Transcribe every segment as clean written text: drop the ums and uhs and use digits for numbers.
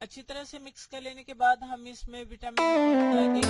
अच्छी तरह से मिक्स कर लेने के बाद हम इसमें विटामिन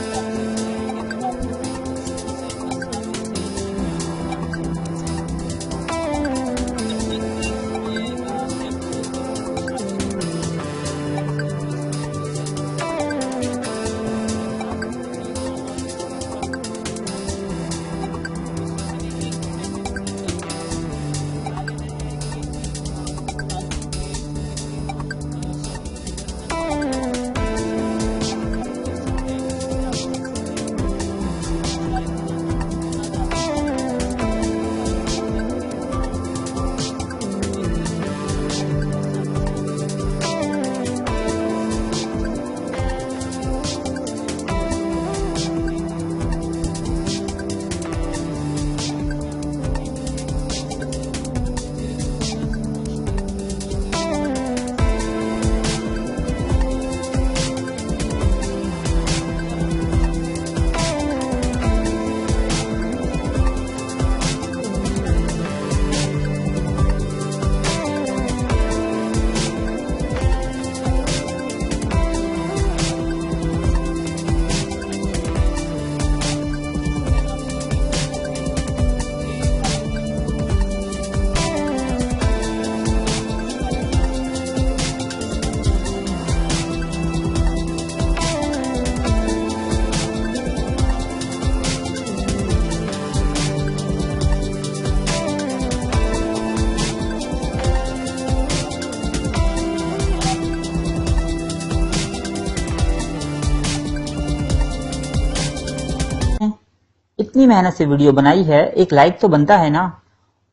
इतनी मेहनत से वीडियो बनाई है, एक लाइक तो बनता है ना।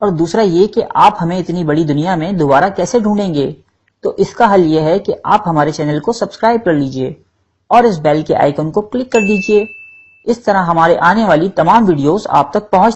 और दूसरा ये कि आप हमें इतनी बड़ी दुनिया में दोबारा कैसे ढूंढेंगे, तो इसका हल ये है कि आप हमारे चैनल को सब्सक्राइब कर लीजिए और इस बेल के आइकन को क्लिक कर दीजिए। इस तरह हमारे आने वाली तमाम वीडियोस आप तक पहुंच